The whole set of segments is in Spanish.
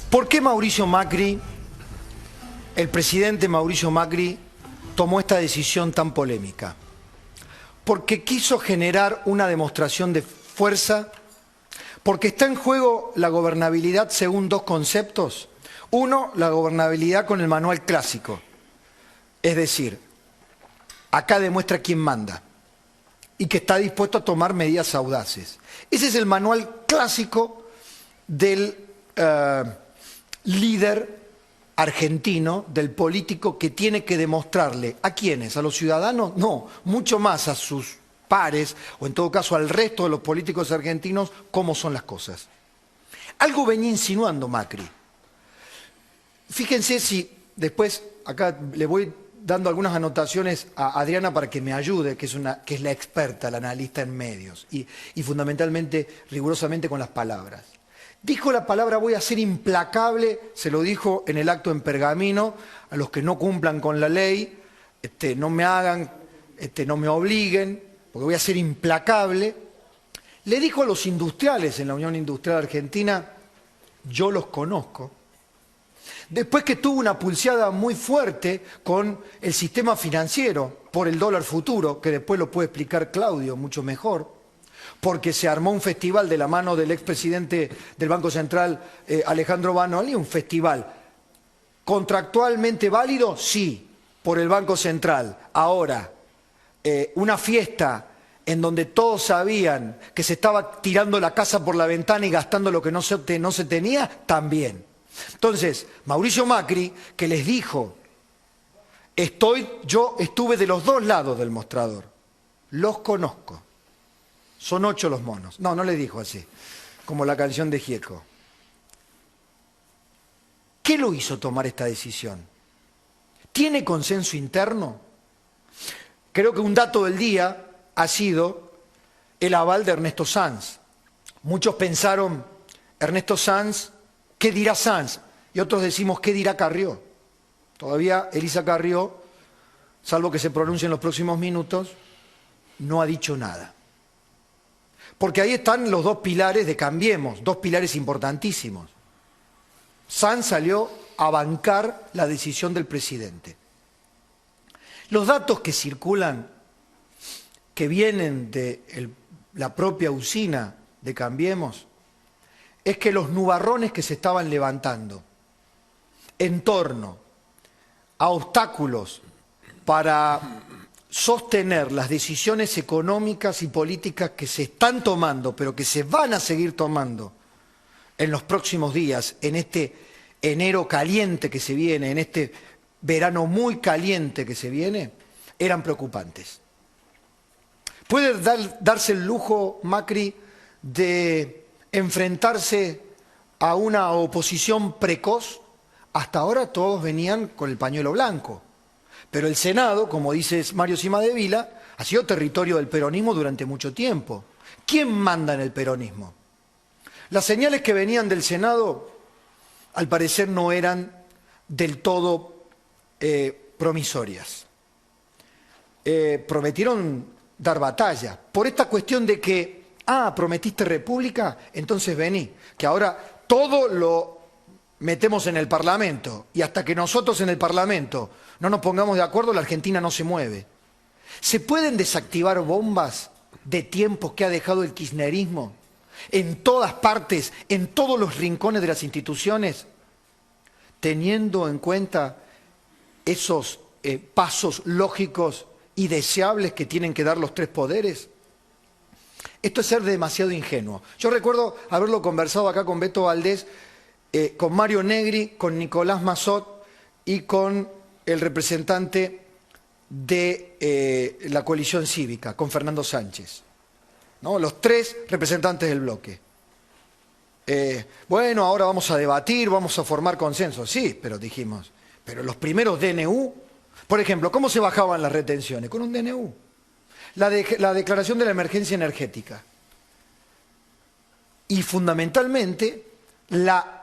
¿Por qué Mauricio Macri, el presidente Mauricio Macri, tomó esta decisión tan polémica? Porque quiso generar una demostración de fuerza, porque está en juego la gobernabilidad según dos conceptos. Uno, la gobernabilidad con el manual clásico, es decir, acá demuestra quién manda y que está dispuesto a tomar medidas audaces. Ese es el manual clásico del líder argentino, del político que tiene que demostrarle ¿a quiénes? ¿A los ciudadanos? No, mucho más a sus pares o en todo caso al resto de los políticos argentinos cómo son las cosas. Algo venía insinuando Macri. Fíjense si después, acá le voy dando algunas anotaciones a Adriana para que me ayude, que es la experta, la analista en medios y fundamentalmente, rigurosamente con las palabras. Dijo la palabra voy a ser implacable, se lo dijo en el acto en Pergamino, a los que no cumplan con la ley, no me hagan, no me obliguen, porque voy a ser implacable. Le dijo a los industriales en la Unión Industrial Argentina, yo los conozco. Después que tuvo una pulseada muy fuerte con el sistema financiero por el dólar futuro, que después lo puede explicar Claudio mucho mejor, porque se armó un festival de la mano del expresidente del Banco Central, Alejandro Banoli, un festival contractualmente válido, sí, por el Banco Central. Ahora, una fiesta en donde todos sabían que se estaba tirando la casa por la ventana y gastando lo que no se tenía, también. Entonces, Mauricio Macri, que les dijo, yo estuve de los dos lados del mostrador, los conozco. Son 8 los monos. No, no le dijo así, como la canción de Gieco. ¿Qué lo hizo tomar esta decisión? ¿Tiene consenso interno? Creo que un dato del día ha sido el aval de Ernesto Sanz. Muchos pensaron, Ernesto Sanz, ¿qué dirá Sanz? Y otros decimos, ¿qué dirá Carrió? Todavía Elisa Carrió, salvo que se pronuncie en los próximos minutos, no ha dicho nada. Porque ahí están los dos pilares de Cambiemos, dos pilares importantísimos. Sanz salió a bancar la decisión del presidente. Los datos que circulan, que vienen de la propia usina de Cambiemos, es que los nubarrones que se estaban levantando en torno a obstáculos para sostener las decisiones económicas y políticas que se están tomando, pero que se van a seguir tomando en los próximos días, en este enero caliente que se viene, en este verano muy caliente que se viene, eran preocupantes. ¿Puede darse el lujo, Macri, de enfrentarse a una oposición precoz? Hasta ahora todos venían con el pañuelo blanco. Pero el Senado, como dice Mario Cimadevila, ha sido territorio del peronismo durante mucho tiempo. ¿Quién manda en el peronismo? Las señales que venían del Senado, al parecer, no eran del todo promisorias. Prometieron dar batalla por esta cuestión de que, prometiste república, entonces vení, que ahora todo lo metemos en el Parlamento y hasta que nosotros en el Parlamento no nos pongamos de acuerdo, la Argentina no se mueve. ¿Se pueden desactivar bombas de tiempos que ha dejado el kirchnerismo en todas partes, en todos los rincones de las instituciones, teniendo en cuenta esos pasos lógicos y deseables que tienen que dar los tres poderes? Esto es ser demasiado ingenuo. Yo recuerdo haberlo conversado acá con Beto Valdés, con Mario Negri, con Nicolás Massot y con el representante de la coalición cívica, con Fernando Sánchez, ¿no? Los tres representantes del bloque. Bueno, ahora vamos a debatir, vamos a formar consenso. Sí, pero dijimos, pero los primeros DNU, por ejemplo, ¿cómo se bajaban las retenciones? Con un DNU. La declaración de la emergencia energética. Y fundamentalmente, la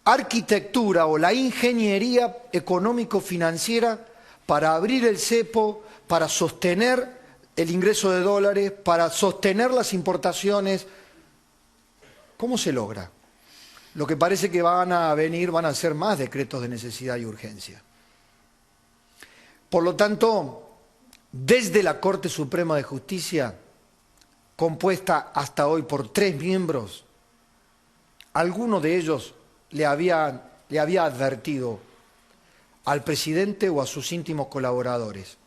arquitectura o la ingeniería económico-financiera para abrir el cepo, para sostener el ingreso de dólares, para sostener las importaciones. ¿Cómo se logra? lo que parece que van a ser más decretos de necesidad y urgencia. Por lo tanto, desde la Corte Suprema de Justicia, compuesta hasta hoy por 3 miembros, alguno de ellos le había advertido al presidente o a sus íntimos colaboradores: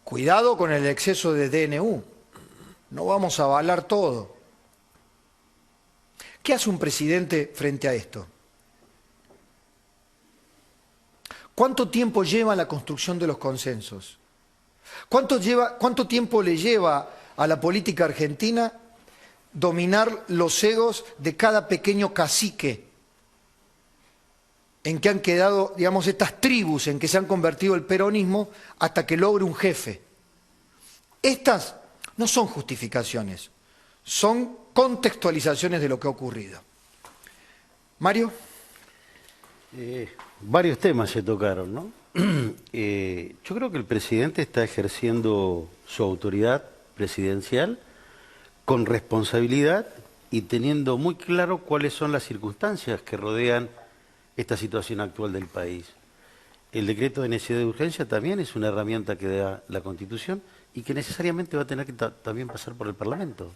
cuidado con el exceso de DNU, no vamos a avalar todo. ¿Qué hace un presidente frente a esto? ¿Cuánto tiempo lleva la construcción de los consensos? ¿Cuánto tiempo le lleva a la política argentina dominar los egos de cada pequeño cacique en que han quedado, digamos, estas tribus en que se han convertido el peronismo hasta que logre un jefe? Estas no son justificaciones, son contextualizaciones de lo que ha ocurrido. Mario. Varios temas se tocaron, ¿no? Yo creo que el presidente está ejerciendo su autoridad presidencial con responsabilidad y teniendo muy claro cuáles son las circunstancias que rodean esta situación actual del país. El decreto de necesidad de urgencia también es una herramienta que da la Constitución y que necesariamente va a tener que también pasar por el Parlamento.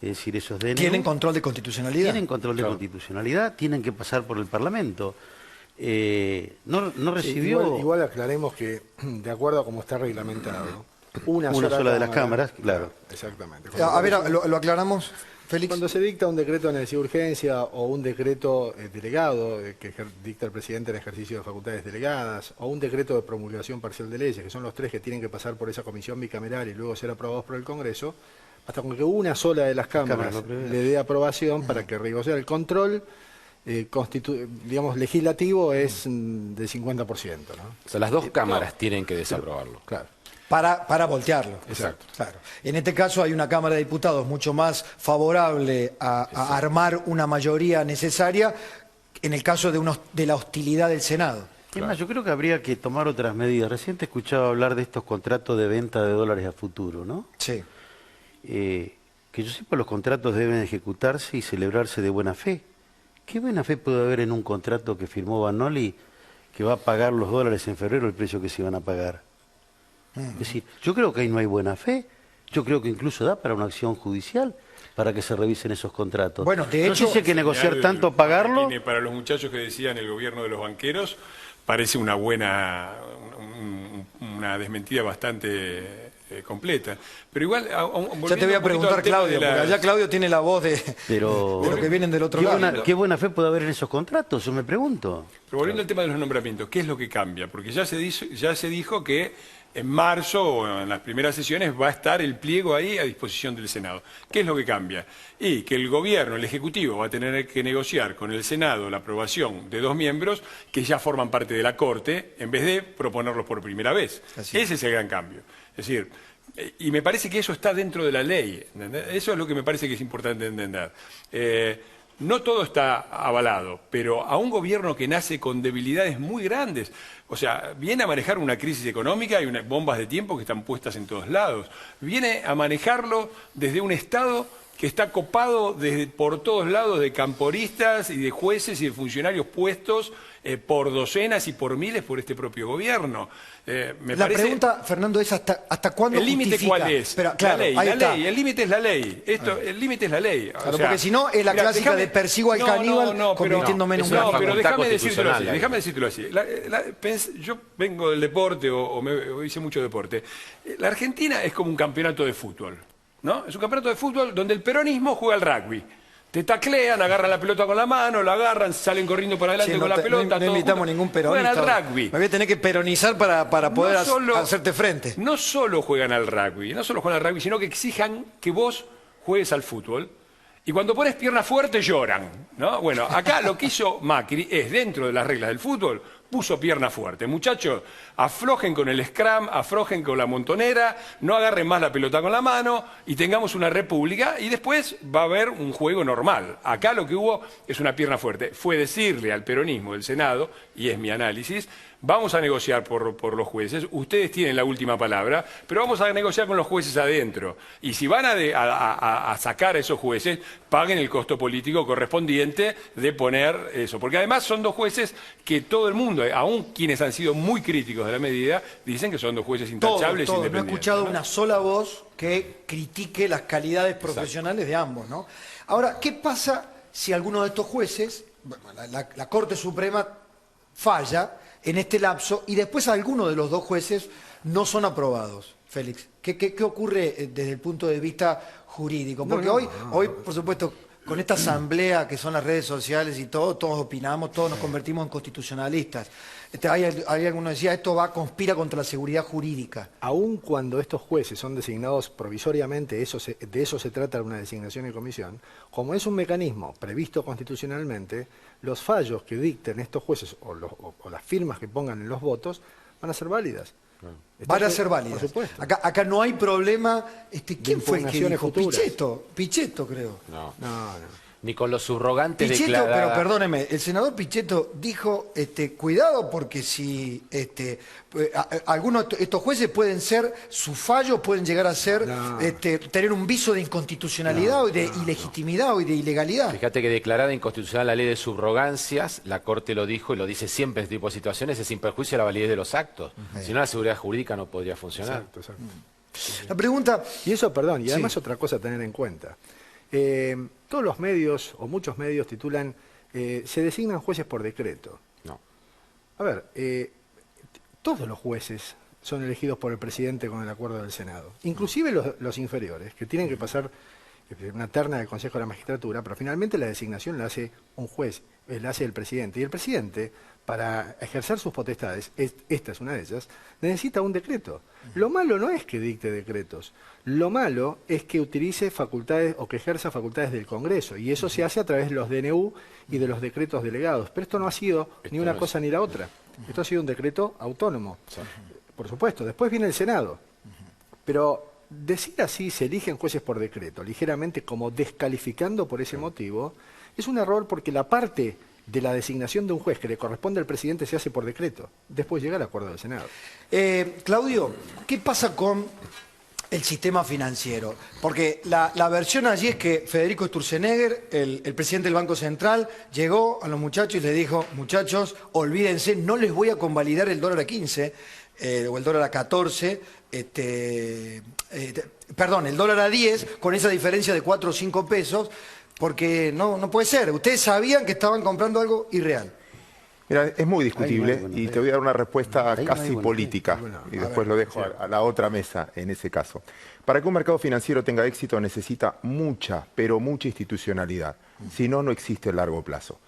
Es decir, esos DNU... ¿Tienen control de constitucionalidad? Tienen control de constitucionalidad, tienen que pasar por el Parlamento. No recibió... Sí, igual aclaremos que, de acuerdo a cómo está reglamentado, una sola de las cámaras, claro. Exactamente. A ver, lo aclaramos, Félix. Cuando se dicta un decreto de necesidad de urgencia o un decreto delegado que dicta el presidente en ejercicio de facultades delegadas, o un decreto de promulgación parcial de leyes, que son los 3 que tienen que pasar por esa comisión bicameral y luego ser aprobados por el Congreso, hasta con que una sola de las cámaras le dé aprobación para que riga. O sea, el control digamos, legislativo es del 50%, ¿no? O sea, las 2 cámaras tienen que desaprobarlo. Claro. Para voltearlo. Exacto. Claro. En este caso hay una Cámara de Diputados mucho más favorable a armar una mayoría necesaria en el caso de la hostilidad del Senado. Es más, yo creo que habría que tomar otras medidas. Recién te escuchaba hablar de estos contratos de venta de dólares a futuro, ¿no? Sí. Que yo sepa, los contratos deben ejecutarse y celebrarse de buena fe. ¿Qué buena fe puede haber en un contrato que firmó Vanoli que va a pagar los dólares en febrero el precio que se iban a pagar? Es decir, yo creo que ahí no hay buena fe. Yo creo que incluso da para una acción judicial para que se revisen esos contratos. Bueno, de hecho, no sé si hay que negociar tanto pagarlo. Para los muchachos que decían el gobierno de los banqueros, parece una desmentida bastante completa. Pero igual, ya te voy a preguntar, Claudio, porque allá Claudio tiene la voz de lo que vienen del otro lado. ¿Qué buena fe puede haber en esos contratos? Yo me pregunto. Pero volviendo al tema de los nombramientos, ¿qué es lo que cambia? Porque ya se dijo que en marzo o en las primeras sesiones va a estar el pliego ahí a disposición del Senado. ¿Qué es lo que cambia? Y que el gobierno, el Ejecutivo, va a tener que negociar con el Senado la aprobación de 2 miembros que ya forman parte de la Corte, en vez de proponerlos por primera vez. Ese es el gran cambio. Es decir, y me parece que eso está dentro de la ley. ¿Entendés? Eso es lo que me parece que es importante entender. No todo está avalado, pero a un gobierno que nace con debilidades muy grandes, o sea, viene a manejar una crisis económica y bombas de tiempo que están puestas en todos lados. Viene a manejarlo desde un Estado que está copado por todos lados de camporistas y de jueces y de funcionarios puestos por docenas y por miles por este propio gobierno. La pregunta, Fernando, es ¿hasta cuándo ¿el límite cuál es? Pero, claro, la ley, el límite es la ley. El límite es la ley. Claro, o sea, porque si no es la clásica de persigo al caníbal convirtiéndome en un gran pero déjame decírtelo así. Yo vengo del deporte o hice mucho deporte. La Argentina es como un campeonato de fútbol, ¿no? Es un campeonato de fútbol donde el peronismo juega al rugby. Te taclean, agarran la pelota con la mano, la agarran, salen corriendo para adelante con la pelota. No invitamos ningún peronista. Juegan al rugby. Me voy a tener que peronizar para poder hacerte frente. No solo juegan al rugby, sino que exijan que vos juegues al fútbol. Y cuando pones pierna fuerte lloran, ¿no? Bueno, acá lo que hizo Macri es, dentro de las reglas del fútbol, puso pierna fuerte. Muchachos, aflojen con el scrum, aflojen con la montonera, no agarren más la pelota con la mano y tengamos una república y después va a haber un juego normal. Acá lo que hubo es una pierna fuerte. Fue decirle al peronismo del Senado, y es mi análisis, vamos a negociar por los jueces, ustedes tienen la última palabra, pero vamos a negociar con los jueces adentro. Y si van a sacar a esos jueces, paguen el costo político correspondiente de poner eso. Porque además son dos jueces que todo el mundo, aún quienes han sido muy críticos de la medida, dicen que son dos jueces intachables. Todo. No he independientes. escuchado una sola voz que critique las calidades profesionales de ambos, ¿no? Ahora, ¿qué pasa si alguno de estos jueces, bueno, la Corte Suprema falla en este lapso y después alguno de los dos jueces no son aprobados? Félix, ¿qué ocurre desde el punto de vista jurídico? Porque hoy, por supuesto, con esta asamblea que son las redes sociales y todo, todos opinamos, todos nos convertimos en constitucionalistas. Hay alguno que decía, esto conspira contra la seguridad jurídica. Aun cuando estos jueces son designados provisoriamente, de eso se trata una designación en comisión, como es un mecanismo previsto constitucionalmente, los fallos que dicten estos jueces o las firmas que pongan en los votos van a ser válidas. Van a ser válidas. Por supuesto. Acá no hay problema. ¿Quién fue el que dijo? Futuras. Pichetto, creo. No. No. Ni con los subrogantes Pichetto, declarados. pero perdóneme, el senador Pichetto dijo, cuidado porque si algunos de estos jueces pueden ser, sus fallos pueden llegar a ser, tener un viso de inconstitucionalidad o de ilegitimidad o de ilegalidad. Fíjate que declarada inconstitucional la ley de subrogancias, la Corte lo dijo y lo dice siempre en este tipo de situaciones, es sin perjuicio de la validez de los actos. Si no, la seguridad jurídica no podría funcionar. Exacto. La pregunta... Y eso, perdón, y además otra cosa a tener en cuenta. Todos los medios, o muchos medios, titulan, se designan jueces por decreto. No. A ver, todos los jueces son elegidos por el presidente con el acuerdo del Senado. Inclusive los inferiores, que tienen que pasar una terna del Consejo de la Magistratura, pero finalmente la designación la hace un juez, la hace el presidente. Y el presidente, para ejercer sus potestades, esta es una de ellas, necesita un decreto. Lo malo no es que dicte decretos, lo malo es que utilice facultades o que ejerza facultades del Congreso, y eso se hace a través de los DNU y de los decretos delegados. Pero esto no ha sido ni una cosa ni la otra. Esto ha sido un decreto autónomo. Por supuesto, después viene el Senado. Pero decir así, se eligen jueces por decreto, ligeramente como descalificando por ese motivo, es un error porque la parte de la designación de un juez que le corresponde al presidente se hace por decreto. Después llega el acuerdo del Senado. Claudio, ¿qué pasa con el sistema financiero? Porque la versión allí es que Federico Sturzenegger, el presidente del Banco Central, llegó a los muchachos y les dijo, muchachos, olvídense, no les voy a convalidar el dólar a 15, o el dólar a 14, perdón, el dólar a 10, con esa diferencia de 4 o 5 pesos, porque no puede ser. Ustedes sabían que estaban comprando algo irreal. Mira, es muy discutible y te voy a dar una respuesta casi política y después lo dejo a la otra mesa en ese caso. Para que un mercado financiero tenga éxito necesita mucha, pero mucha institucionalidad. Si no, no existe el largo plazo.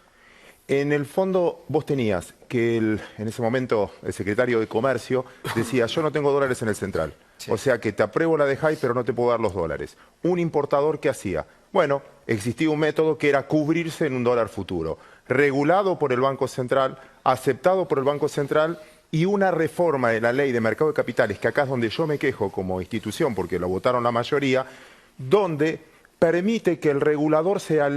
En el fondo, vos tenías que en ese momento el secretario de Comercio decía, yo no tengo dólares en el central. Sí. O sea que te apruebo la de High, pero no te puedo dar los dólares. Un importador, ¿qué hacía? Bueno, existía un método que era cubrirse en un dólar futuro, regulado por el Banco Central, aceptado por el Banco Central, y una reforma de la ley de mercado de capitales, que acá es donde yo me quejo como institución, porque lo votaron la mayoría, donde permite que el regulador sea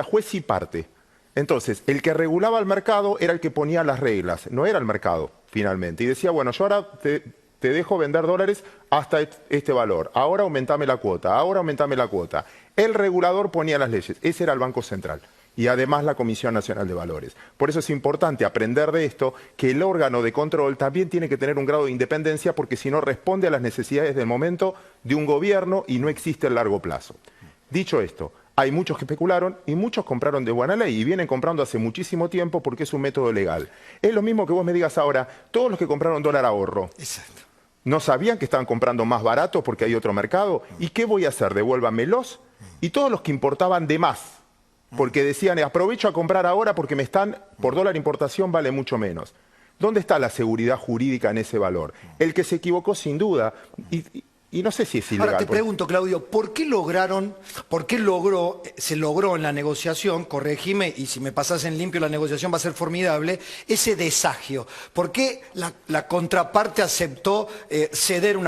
juez y parte. Entonces, el que regulaba el mercado era el que ponía las reglas, no era el mercado, finalmente. Y decía, bueno, yo ahora te dejo vender dólares hasta este valor, ahora aumentame la cuota, ahora aumentame la cuota. El regulador ponía las leyes, ese era el Banco Central. Y además la Comisión Nacional de Valores. Por eso es importante aprender de esto, que el órgano de control también tiene que tener un grado de independencia, porque si no responde a las necesidades del momento de un gobierno y no existe el largo plazo. Dicho esto, hay muchos que especularon y muchos compraron de buena ley y vienen comprando hace muchísimo tiempo porque es un método legal. Es lo mismo que vos me digas ahora, todos los que compraron dólar ahorro. Exacto. ¿No sabían que estaban comprando más barato porque hay otro mercado? ¿Y qué voy a hacer? Devuélvamelos. Y todos los que importaban de más, porque decían, aprovecho a comprar ahora porque por dólar importación vale mucho menos. ¿Dónde está la seguridad jurídica en ese valor? El que se equivocó sin duda, y Y no sé si es ilegal. Ahora te pregunto, Claudio, ¿por qué se logró en la negociación, corregime, y si me pasás en limpio la negociación va a ser formidable, ese desagio? ¿Por qué la contraparte aceptó ceder un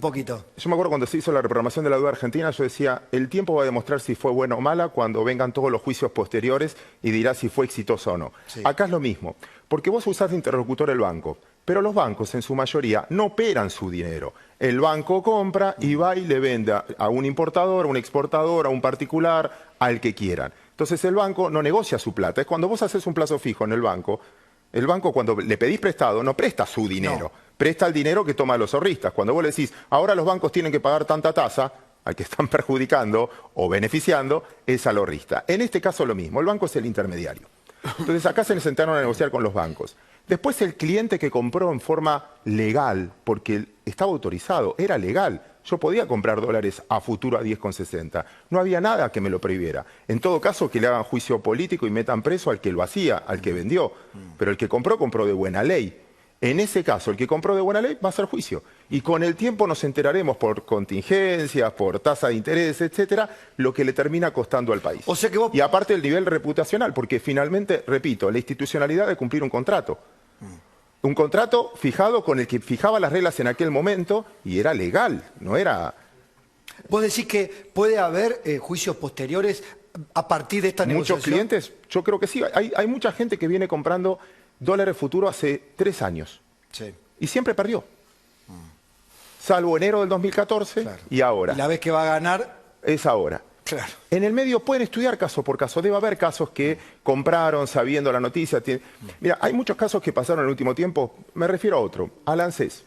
poquito? Yo me acuerdo cuando se hizo la reprogramación de la deuda argentina, yo decía, el tiempo va a demostrar si fue buena o mala cuando vengan todos los juicios posteriores y dirá si fue exitosa o no. Sí. Acá es lo mismo, porque vos usás de interlocutor el banco, pero los bancos en su mayoría no operan su dinero. El banco compra y va y le vende a un importador, a un exportador, a un particular, al que quieran. Entonces el banco no negocia su plata. Es cuando vos haces un plazo fijo en el banco cuando le pedís prestado no presta su dinero, presta el dinero que toma los ahorristas. Cuando vos le decís, ahora los bancos tienen que pagar tanta tasa, al que están perjudicando o beneficiando es al ahorrista. En este caso lo mismo, el banco es el intermediario. Entonces acá se sentaron a negociar con los bancos. Después el cliente que compró en forma legal, porque estaba autorizado, era legal. Yo podía comprar dólares a futuro a 10,60. No había nada que me lo prohibiera. En todo caso, que le hagan juicio político y metan preso al que lo hacía, al que vendió. Pero el que compró de buena ley. En ese caso, el que compró de buena ley va a hacer juicio. Y con el tiempo nos enteraremos por contingencias, por tasa de interés, etcétera, lo que le termina costando al país. O sea que vos... Y aparte el nivel reputacional, porque finalmente, repito, la institucionalidad de cumplir un contrato. Un contrato fijado con el que fijaba las reglas en aquel momento y era legal, no era... ¿Vos decís que puede haber juicios posteriores a partir de esta negociación? Muchos clientes, yo creo que sí. Hay mucha gente que viene comprando dólares futuro hace 3 años. Sí. Y siempre perdió. Salvo enero del 2014 y ahora. Y la vez que va a ganar... Es ahora. Claro. En el medio pueden estudiar caso por caso. Debe haber casos que compraron sabiendo la noticia. Mira, hay muchos casos que pasaron en el último tiempo. Me refiero a otro, al ANSES.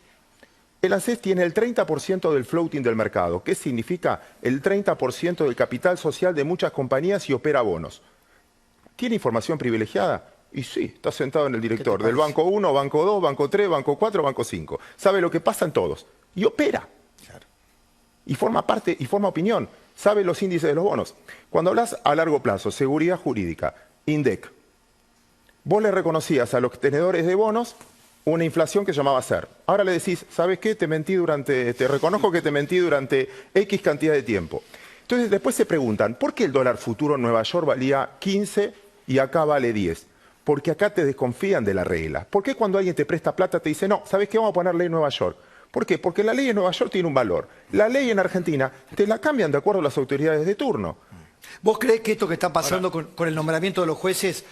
El ANSES tiene el 30% del floating del mercado. ¿Qué significa? El 30% del capital social de muchas compañías y opera bonos. ¿Tiene información privilegiada? Y sí, está sentado en el director del Banco 1, Banco 2, Banco 3, Banco 4, Banco 5. Sabe lo que pasa en todos. Y opera. Claro. Y forma parte, y forma opinión. Sabe los índices de los bonos. Cuando hablas a largo plazo, seguridad jurídica, INDEC, vos le reconocías a los tenedores de bonos una inflación que llamaba SER. Ahora le decís, ¿sabes qué? Te reconozco que te mentí durante X cantidad de tiempo. Entonces después se preguntan, ¿por qué el dólar futuro en Nueva York valía 15 y acá vale 10? Porque acá te desconfían de la regla. ¿Por qué cuando alguien te presta plata te dice, no, ¿sabes qué? Vamos a poner ley en Nueva York? ¿Por qué? Porque la ley en Nueva York tiene un valor. La ley en Argentina te la cambian de acuerdo a las autoridades de turno. ¿Vos creés que esto que está pasando con el nombramiento de los jueces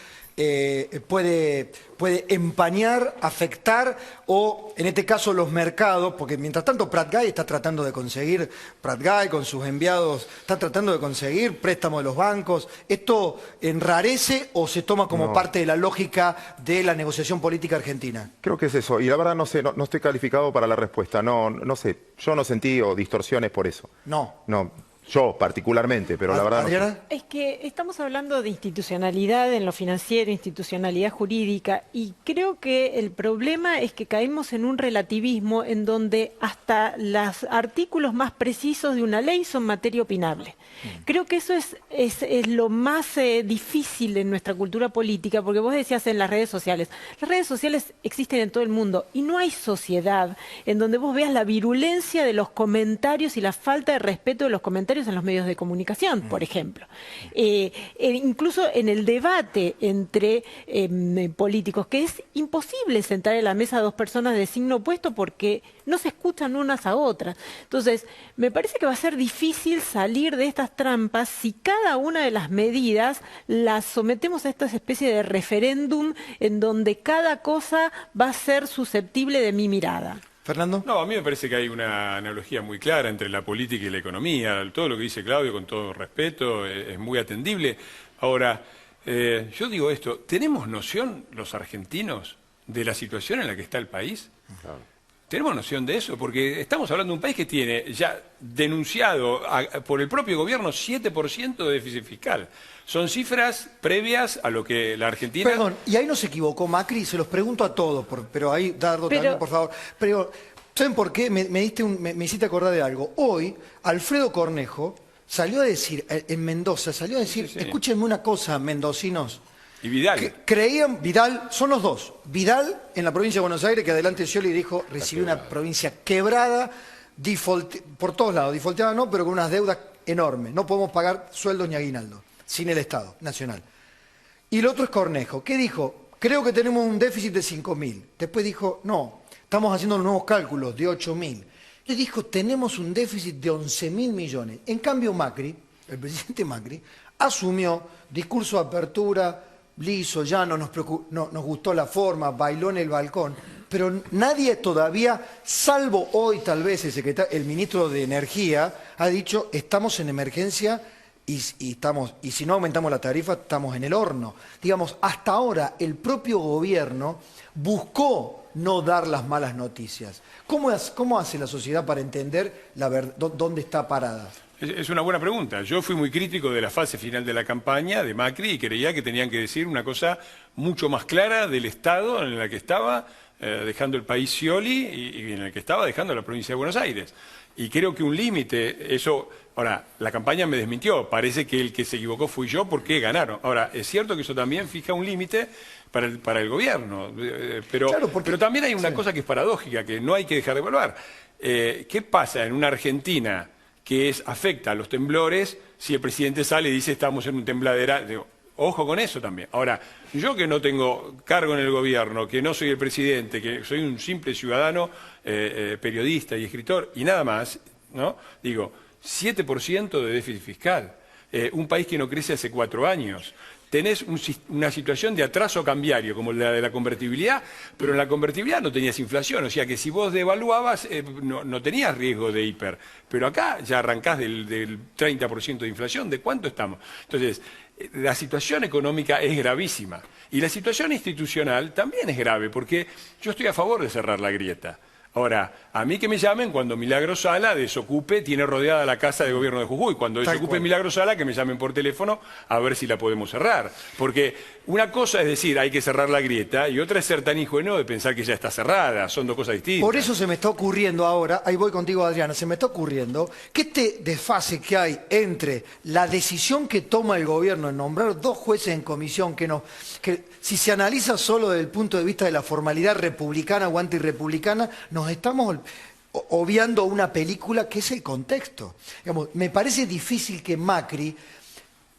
puede empañar, afectar o, en este caso, los mercados? Porque mientras tanto Prat Guy está tratando de conseguir, Prat Guy con sus enviados, está tratando de conseguir préstamos de los bancos. ¿Esto enrarece o se toma como parte de la lógica de la negociación política argentina? Creo que es eso. Y la verdad no sé, no estoy calificado para la respuesta. No sé. Yo no sentí distorsiones por eso. No. Yo particularmente, pero la verdad ¿Adriana? no sé. Es que estamos hablando de institucionalidad en lo financiero, institucionalidad jurídica, y creo que el problema es que caemos en un relativismo en donde hasta los artículos más precisos de una ley son materia opinable. Creo que eso es lo más difícil en nuestra cultura política, porque vos decías en las redes sociales. Las redes sociales existen en todo el mundo y no hay sociedad en donde vos veas la virulencia de los comentarios y la falta de respeto de los comentarios en los medios de comunicación, por ejemplo. Incluso en el debate entre políticos, que es imposible sentar en la mesa a dos personas de signo opuesto porque no se escuchan unas a otras. Entonces, me parece que va a ser difícil salir de estas trampas si cada una de las medidas las sometemos a esta especie de referéndum en donde cada cosa va a ser susceptible de mi mirada. ¿Fernando? No, a mí me parece que hay una analogía muy clara entre la política y la economía. Todo lo que dice Claudio, con todo respeto, es muy atendible. Ahora, yo digo esto, ¿tenemos noción los argentinos de la situación en la que está el país? Claro. ¿Tenemos noción de eso? Porque estamos hablando de un país que tiene ya denunciado por el propio gobierno 7% de déficit fiscal. Son cifras previas a lo que la Argentina... Perdón, y ahí no se equivocó Macri, se los pregunto a todos, pero ahí, Dardo, también, por favor. Pero, ¿saben por qué? Me hiciste acordar de algo. Hoy, Alfredo Cornejo salió a decir, en Mendoza, salió a decir, escúchenme una cosa, mendocinos. Y Vidal. Creían, Vidal, son los dos. Vidal, en la provincia de Buenos Aires, que adelante Scioli dijo, recibí una provincia quebrada, por todos lados, defaulteada no, pero con unas deudas enormes. No podemos pagar sueldos ni aguinaldo, sin el Estado Nacional. Y el otro es Cornejo, que dijo, creo que tenemos un déficit de 5.000. Después dijo, no, estamos haciendo los nuevos cálculos de 8.000. Le dijo, tenemos un déficit de 11.000 millones. En cambio Macri, el presidente Macri, asumió discurso de apertura, liso, llano, nos gustó la forma, bailó en el balcón, pero nadie todavía, salvo hoy tal vez el ministro de Energía, ha dicho, estamos en emergencia y si no aumentamos la tarifa, estamos en el horno. Digamos, hasta ahora el propio gobierno buscó no dar las malas noticias. ¿Cómo hace la sociedad para entender dónde está parada? Es una buena pregunta. Yo fui muy crítico de la fase final de la campaña de Macri y creía que tenían que decir una cosa mucho más clara del Estado en el que estaba dejando el país Scioli y en el que estaba dejando la provincia de Buenos Aires. Y creo que un límite, eso... Ahora, la campaña me desmintió. Parece que el que se equivocó fui yo porque ganaron. Ahora, es cierto que eso también fija un límite para el gobierno. Pero también hay una cosa que es paradójica, que no hay que dejar de evaluar. ¿Qué pasa en una Argentina que afecta a los temblores si el presidente sale y dice estamos en un tembladera? Digo, ojo con eso también. Ahora, yo que no tengo cargo en el gobierno, que no soy el presidente, que soy un simple ciudadano, periodista y escritor, y nada más, ¿no? Digo, 7% de déficit fiscal, un país que no crece hace 4 años. Tenés una situación de atraso cambiario, como la de la convertibilidad, pero en la convertibilidad no tenías inflación, o sea que si vos devaluabas no tenías riesgo de hiper. Pero acá ya arrancás del 30% de inflación, ¿de cuánto estamos? Entonces, la situación económica es gravísima. Y la situación institucional también es grave, porque yo estoy a favor de cerrar la grieta. Ahora, a mí que me llamen cuando Milagro Sala desocupe, tiene rodeada la casa de gobierno de Jujuy. Cuando desocupe Milagro Sala, que me llamen por teléfono a ver si la podemos cerrar. Porque una cosa es decir, hay que cerrar la grieta, y otra es ser tan ingenuo de pensar que ya está cerrada. Son dos cosas distintas. Por eso se me está ocurriendo ahora, ahí voy contigo Adriana, se me está ocurriendo que este desfase que hay entre la decisión que toma el gobierno en nombrar 2 jueces en comisión, que si se analiza solo desde el punto de vista de la formalidad republicana o antirrepublicana, nos estamos obviando una película que es el contexto. Digamos, me parece difícil que Macri,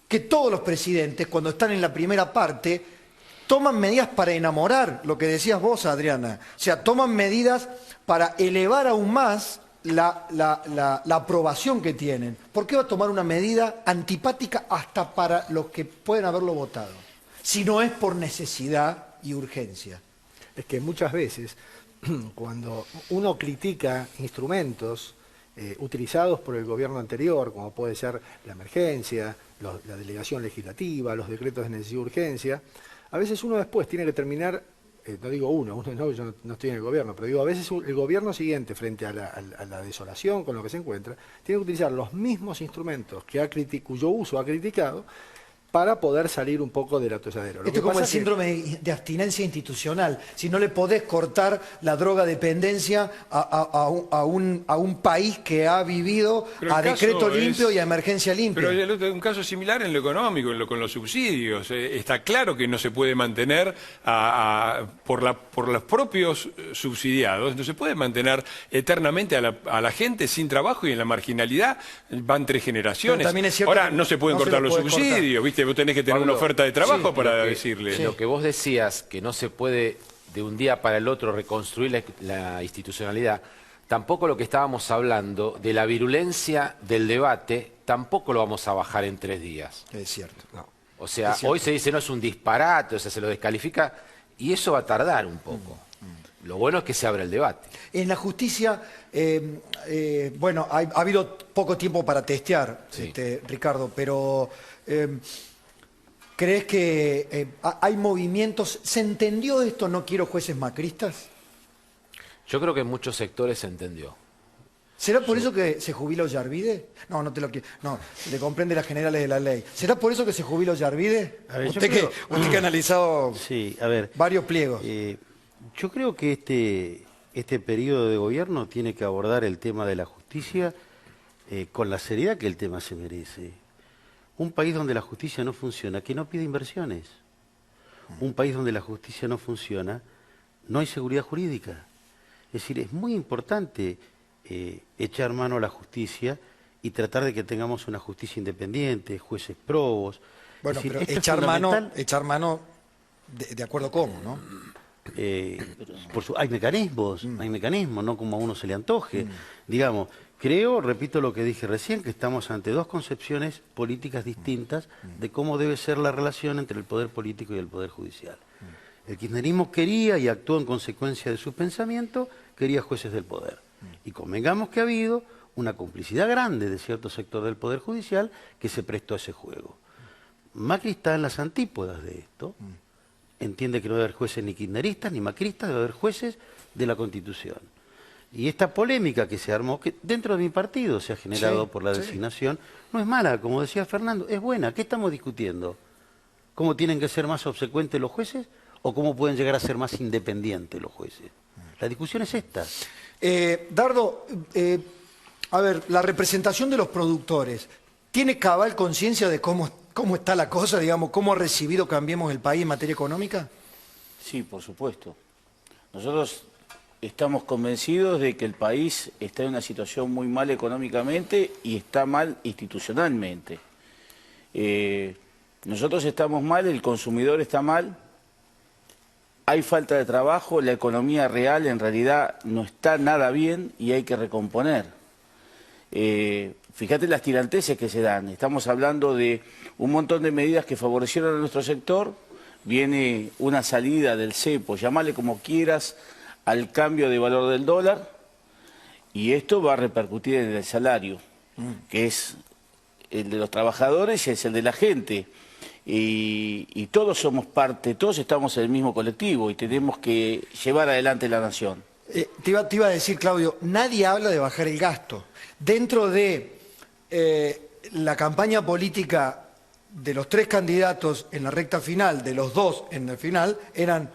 que todos los presidentes, cuando están en la primera parte, toman medidas para enamorar, lo que decías vos, Adriana. O sea, toman medidas para elevar aún más la aprobación que tienen. ¿Por qué va a tomar una medida antipática hasta para los que pueden haberlo votado? Si no es por necesidad y urgencia. Es que muchas veces, cuando uno critica instrumentos utilizados por el gobierno anterior, como puede ser la emergencia, la delegación legislativa, los decretos de necesidad y urgencia, a veces uno después tiene que terminar, no digo uno no, yo no estoy en el gobierno, pero digo, a veces el gobierno siguiente, frente a la desolación con lo que se encuentra, tiene que utilizar los mismos instrumentos cuyo uso ha criticado, para poder salir un poco del atolladero. Esto es como el síndrome de abstinencia institucional. Si no le podés cortar la drogadependencia a un país que ha vivido a decreto limpio y a emergencia limpia. Pero un caso similar en lo económico, con los subsidios. Está claro que no se puede mantener por los propios subsidiados, no se puede mantener eternamente a la gente sin trabajo y en la marginalidad. Van 3 generaciones. Ahora no se pueden cortar los subsidios, ¿viste? Vos tenés que tener una oferta de trabajo para decirle. Lo que vos decías, que no se puede de un día para el otro reconstruir la institucionalidad, tampoco lo que estábamos hablando de la virulencia del debate, tampoco lo vamos a bajar en 3 días. Es cierto. No. O sea, hoy se dice no es un disparate, o sea, se lo descalifica, y eso va a tardar un poco. Lo bueno es que se abra el debate. En la justicia, bueno, ha habido poco tiempo para testear, sí. Ricardo, pero ¿crees que hay movimientos? ¿Se entendió esto, no quiero jueces macristas? Yo creo que en muchos sectores se entendió. ¿Será por eso que se jubila Ollarvide? No te lo quiero. No, le comprende las generales de la ley. ¿Será por eso que se jubila Ollarvide? Usted que ha analizado varios pliegos. Yo creo que este periodo de gobierno tiene que abordar el tema de la justicia con la seriedad que el tema se merece. Un país donde la justicia no funciona, que no pide inversiones. Un país donde la justicia no funciona, no hay seguridad jurídica. Es decir, es muy importante echar mano a la justicia y tratar de que tengamos una justicia independiente, jueces probos. Bueno, decir, pero esto echar mano de acuerdo cómo, ¿no? hay mecanismos, no como a uno se le antoje. Digamos, creo, repito lo que dije recién, que estamos ante dos concepciones políticas distintas de cómo debe ser la relación entre el poder político y el poder judicial. El kirchnerismo quería y actuó en consecuencia de su pensamiento, quería jueces del poder. Y convengamos que ha habido una complicidad grande de cierto sector del poder judicial que se prestó a ese juego. Macri está en las antípodas de esto. Entiende que no debe haber jueces ni kirchneristas ni macristas, debe haber jueces de la Constitución. Y esta polémica que se armó, que dentro de mi partido se ha generado por la designación, no es mala, como decía Fernando, es buena. ¿Qué estamos discutiendo? ¿Cómo tienen que ser más obsecuentes los jueces o cómo pueden llegar a ser más independientes los jueces? La discusión es esta. Dardo, a ver, la representación de los productores, ¿tiene cabal conciencia de cómo está la cosa, digamos, cómo ha recibido Cambiemos el país en materia económica? Sí, por supuesto. Nosotros estamos convencidos de que el país está en una situación muy mal económicamente y está mal institucionalmente. Nosotros estamos mal, el consumidor está mal, hay falta de trabajo, la economía real en realidad no está nada bien y hay que recomponer. Fíjate las tiranteses que se dan, estamos hablando de un montón de medidas que favorecieron a nuestro sector, viene una salida del cepo, llamale como quieras, al cambio de valor del dólar, y esto va a repercutir en el salario, que es el de los trabajadores y es el de la gente. Y todos somos parte, todos estamos en el mismo colectivo y tenemos que llevar adelante la nación. Te iba a decir, Claudio, nadie habla de bajar el gasto. Dentro de la campaña política de los tres candidatos en la recta final, de los dos en el final, eran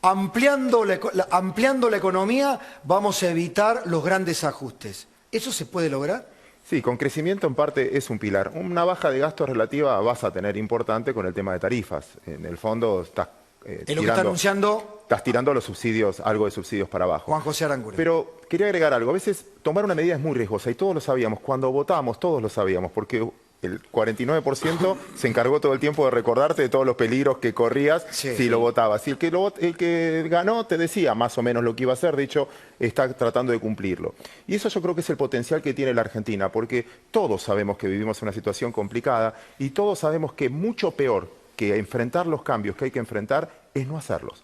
ampliando la economía, vamos a evitar los grandes ajustes. ¿Eso se puede lograr? Sí, con crecimiento en parte es un pilar. Una baja de gastos relativa vas a tener importante con el tema de tarifas. En el fondo estás es lo que está anunciando... Estás tirando los subsidios, algo de subsidios para abajo. Juan José Aranguren. Pero quería agregar algo. A veces tomar una medida es muy riesgosa y todos lo sabíamos. Cuando votamos, todos lo sabíamos, porque el 49% se encargó todo el tiempo de recordarte de todos los peligros que corrías si lo votabas. Y el que ganó te decía más o menos lo que iba a hacer, de hecho está tratando de cumplirlo. Y eso yo creo que es el potencial que tiene la Argentina, porque todos sabemos que vivimos una situación complicada y todos sabemos que mucho peor que enfrentar los cambios que hay que enfrentar es no hacerlos.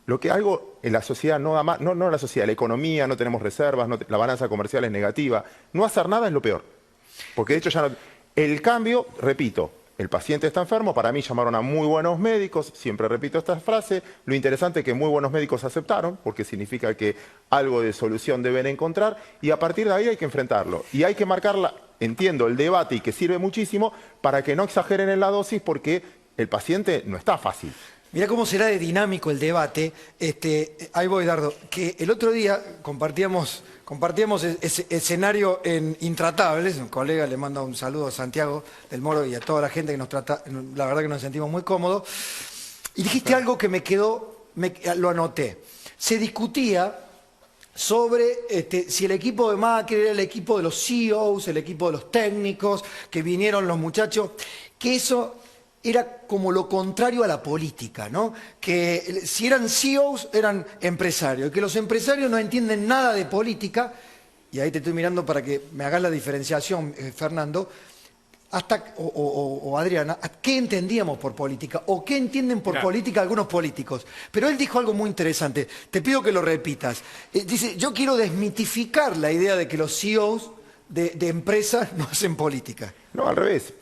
Lo que algo en la sociedad no da más, no la sociedad, la economía, no tenemos reservas, la balanza comercial es negativa. No hacer nada es lo peor. Porque de hecho ya no... El cambio, repito, el paciente está enfermo, para mí llamaron a muy buenos médicos, siempre repito esta frase, lo interesante es que muy buenos médicos aceptaron, porque significa que algo de solución deben encontrar, y a partir de ahí hay que enfrentarlo. Y hay que marcarla, entiendo, el debate y que sirve muchísimo para que no exageren en la dosis, porque el paciente no está fácil. Mirá cómo será de dinámico el debate. Ahí voy, Dardo, que el otro día compartíamos ese escenario en Intratables. Un colega le manda un saludo a Santiago del Moro y a toda la gente que nos trata. La verdad que nos sentimos muy cómodos. Y dijiste algo que me quedó, lo anoté. Se discutía sobre si el equipo de Macri era el equipo de los CEOs, el equipo de los técnicos, que vinieron los muchachos, que eso era como lo contrario a la política, ¿no? Que si eran CEOs eran empresarios, que los empresarios no entienden nada de política, y ahí te estoy mirando para que me hagas la diferenciación, Fernando, o Adriana, ¿qué entendíamos por política? ¿O qué entienden por política algunos políticos? Pero él dijo algo muy interesante, te pido que lo repitas. Dice, yo quiero desmitificar la idea de que los CEOs de empresas no hacen política. No, al revés.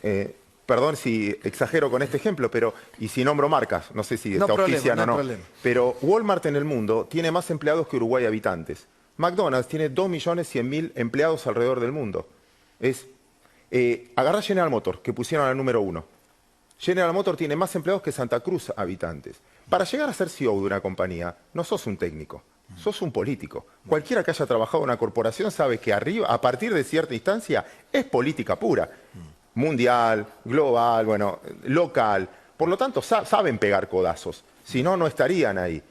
Perdón si exagero con este ejemplo, pero y si nombro marcas, no sé si está auspician o no. Pero Walmart en el mundo tiene más empleados que Uruguay habitantes. McDonald's tiene 2.100.000 empleados alrededor del mundo. Agarrá General Motors, que pusieron al número 1. General Motors tiene más empleados que Santa Cruz habitantes. Para llegar a ser CEO de una compañía, no sos un técnico, sos un político. Cualquiera que haya trabajado en una corporación sabe que arriba, a partir de cierta instancia, es política pura. Mundial, global, bueno, local. Por lo tanto, saben pegar codazos. Si no, no estarían ahí.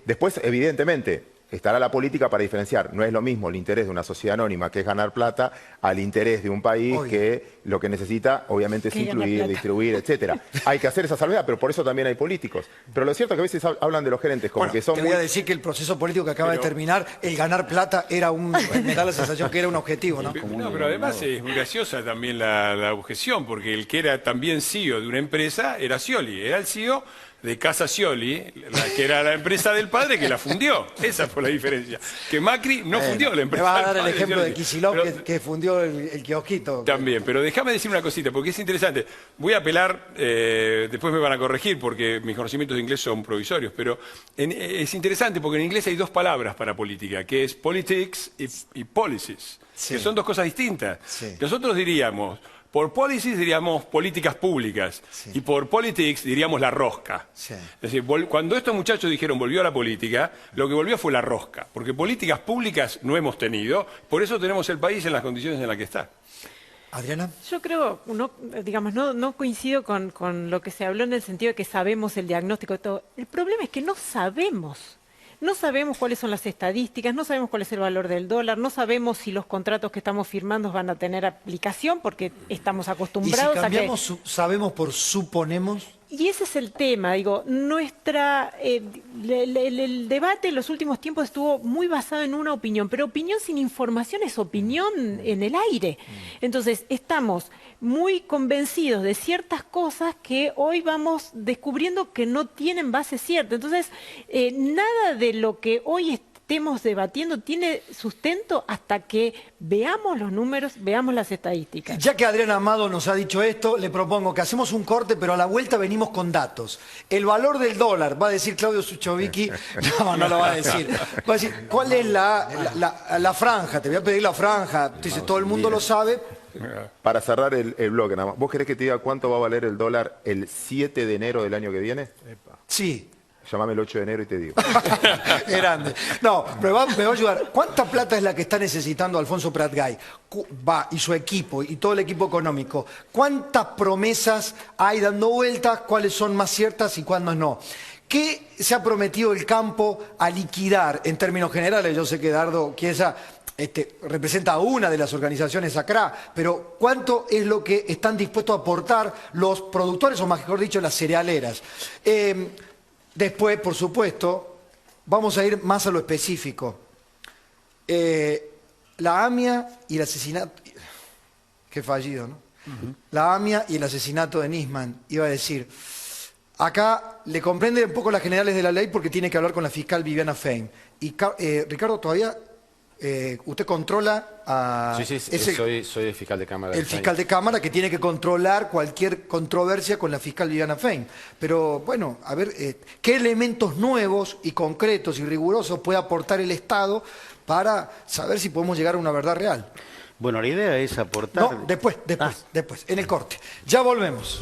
Después, evidentemente, estará la política para diferenciar. No es lo mismo el interés de una sociedad anónima, que es ganar plata, al interés de un país que lo que necesita, obviamente, es incluir, distribuir, etcétera. Hay que hacer esa salvedad, pero por eso también hay políticos. Pero lo cierto es que a veces hablan de los gerentes como que son te voy a decir que el proceso político que acaba de terminar, el ganar plata era me da la sensación que era un objetivo, ¿no? No, pero además es muy graciosa también la objeción, porque el que era también CEO de una empresa era Scioli, era el CEO de Casa Scioli, que era la empresa del padre que la fundió. Esa fue la diferencia. Que Macri no fundió la empresa. Me vas a del dar el padre ejemplo Scioli. de Kicillof Pero, que fundió el kiosquito. también, pero déjame decir una cosita, porque es interesante. Voy a apelar, después me van a corregir, porque mis conocimientos de inglés son provisorios, pero es interesante porque en inglés hay dos palabras para política, que es politics y policies, que son dos cosas distintas. Sí. Nosotros diríamos... Por policies diríamos políticas públicas y por politics diríamos la rosca. Sí. Es decir, cuando estos muchachos dijeron volvió a la política, lo que volvió fue la rosca, porque políticas públicas no hemos tenido, por eso tenemos el país en las condiciones en las que está. Adriana. Yo creo, no coincido con lo que se habló en el sentido de que sabemos el diagnóstico de todo. El problema es que no sabemos. No sabemos cuáles son las estadísticas, no sabemos cuál es el valor del dólar, no sabemos si los contratos que estamos firmando van a tener aplicación porque estamos acostumbrados ¿Y si cambiamos, a que... sabemos por suponemos? Y ese es el tema, digo, el debate en los últimos tiempos estuvo muy basado en una opinión, pero opinión sin información es opinión en el aire. Entonces, estamos muy convencidos de ciertas cosas que hoy vamos descubriendo que no tienen base cierta. Entonces, nada de lo que hoy estemos debatiendo tiene sustento hasta que veamos los números, veamos las estadísticas. Ya que Adriana Amado nos ha dicho esto, le propongo que hacemos un corte, pero a la vuelta venimos con datos. El valor del dólar, va a decir Claudio Suchovicki, no lo va a decir. Va a decir, ¿cuál es la franja? Te voy a pedir la franja. Entonces, todo el mundo lo sabe. Para cerrar el bloque, nada más. ¿Vos querés que te diga cuánto va a valer el dólar el 7 de enero del año que viene? Sí. Llámame el 8 de enero y te digo. Grande. No, me va a ayudar. ¿Cuánta plata es la que está necesitando Alfonso Pratgay? Y su equipo, y todo el equipo económico. ¿Cuántas promesas hay dando vueltas? ¿Cuáles son más ciertas y cuáles no? ¿Qué se ha prometido el campo a liquidar en términos generales? Yo sé que Dardo Chiesa representa a una de las organizaciones ACRA, pero ¿cuánto es lo que están dispuestos a aportar los productores, o mejor dicho, las cerealeras? Después, por supuesto, vamos a ir más a lo específico. La AMIA y el asesinato... Qué fallido, ¿no? La AMIA y el asesinato de Nisman. Iba a decir, acá le comprende un poco las generales de la ley porque tiene que hablar con la fiscal Viviana Fein. Y Ricardo, todavía... usted controla a... Sí, soy el fiscal de Cámara. El fiscal de Cámara que tiene que controlar cualquier controversia con la fiscal Viviana Fein. Pero bueno, a ver, ¿qué elementos nuevos y concretos y rigurosos puede aportar el Estado para saber si podemos llegar a una verdad real? Bueno, la idea es aportar... No, después, en el corte. Ya volvemos.